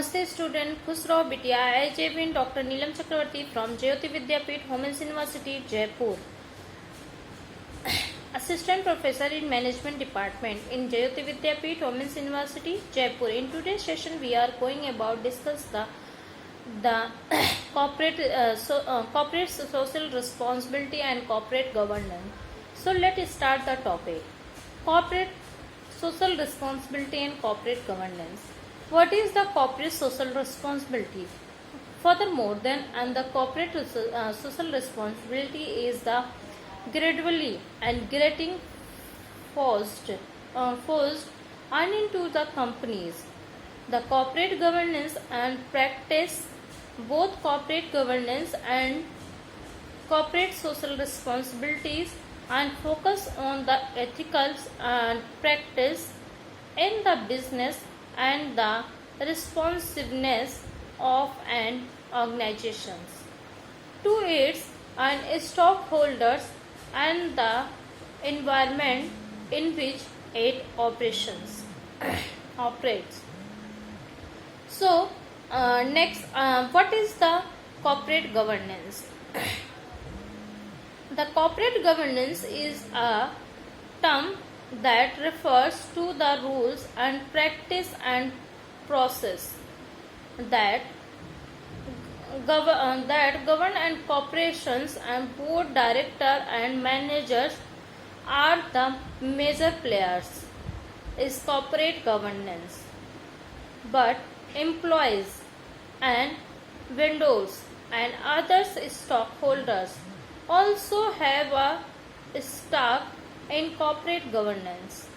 Namaste student, खुश रहो बिटिया. I J Dr. Neelam Chakravarti from Jyoti Vidyapeeth, Women's University, Jaipur. Assistant Professor in Management Department in Jyoti Vidyapeeth, Women's University, Jaipur. In today's session, we are going about discuss the corporate social responsibility and corporate governance. So let's start the topic. Corporate social responsibility and corporate governance. What is the corporate social responsibility? Furthermore, the corporate social responsibility is the gradually and getting forced on into the companies. The corporate governance and practice both corporate governance and corporate social responsibilities and focus on the ethical and practice in the business and the responsiveness of an organization to its and stockholders and the environment in which it operates. So, next, what is the corporate governance? The corporate governance is a term that refers to the rules and practice and process that govern and corporations, and board director and managers are the major players is corporate governance, but employees and vendors and others stockholders also have a stake in corporate governance.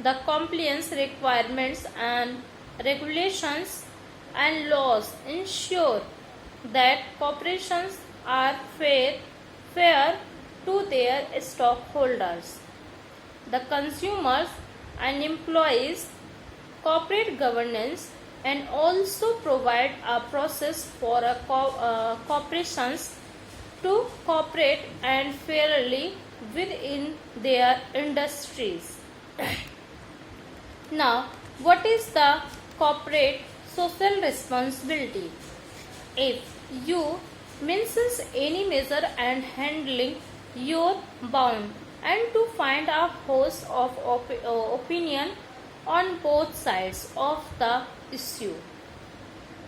The compliance requirements and regulations and laws ensure that corporations are fair to their stockholders, the consumers and employees. Corporate governance and also provide a process for corporations to cooperate and fairly within their industries. Now, what is the corporate social responsibility? If you mentions any measure and handling, you're bound and to find a host of opinion on both sides of the issue,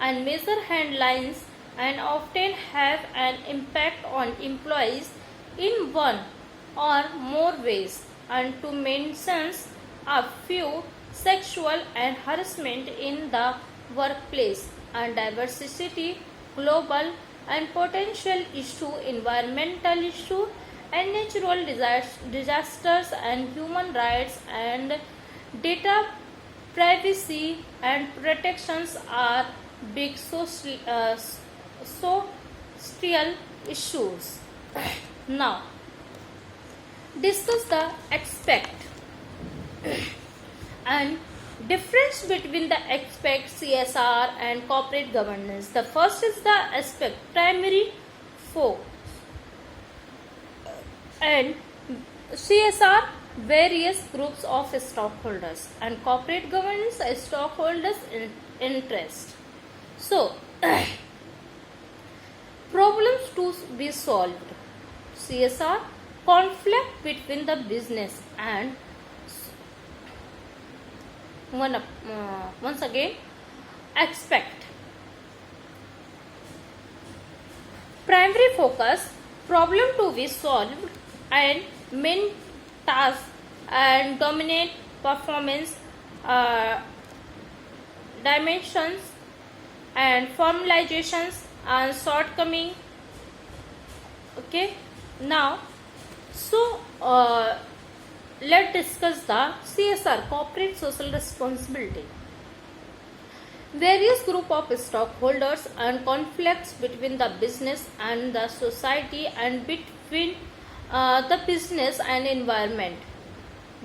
and measure handlines and often have an impact on employees in one or more ways, and to mention a few, sexual and harassment in the workplace and diversity, global and potential issue, environmental issue and natural disasters and human rights and data privacy and protections are big social issues. Now, discuss the aspect and difference between the aspect CSR and corporate governance. The first is the aspect primary focus and CSR various groups of stockholders and corporate governance stockholders interest. So, problems to be solved. CSR conflict between the business and once again aspect primary focus problem to be solved and main task and dominate performance dimensions and formalizations and shortcoming. Okay, now so let's discuss the CSR corporate social responsibility. Various group of stockholders and conflicts between the business and the society and between the business and environment.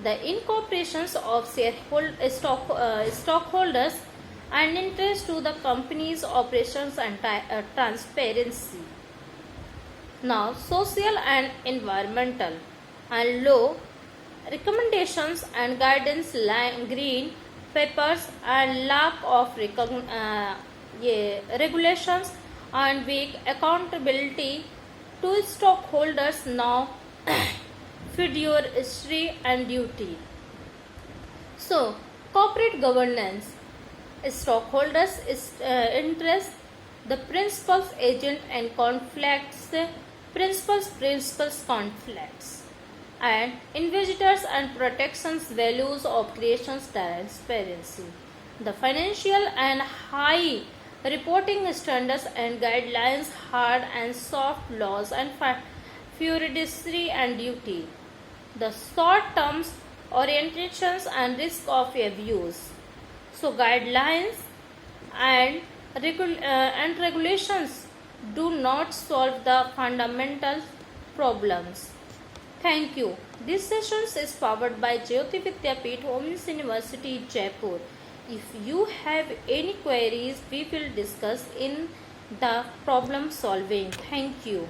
The incorporations of stockholders and interest to the company's operations and transparency. Now, social and environmental and law recommendations and guidance green papers and lack of regulations and weak accountability to stockholders now fiduciary and duty. So, corporate governance, stockholders' interest, the principal's agent and conflicts, principals conflicts, and investors and protections values of creations transparency. The financial and high reporting standards and guidelines, hard and soft laws and fiduciary and duty. The short term orientations and risk of abuse. So guidelines and regulations do not solve the fundamental problems. Thank you. This session is powered by Jyoti Vidyapeeth Women's University, Jaipur. If you have any queries, we will discuss in the problem solving. Thank you.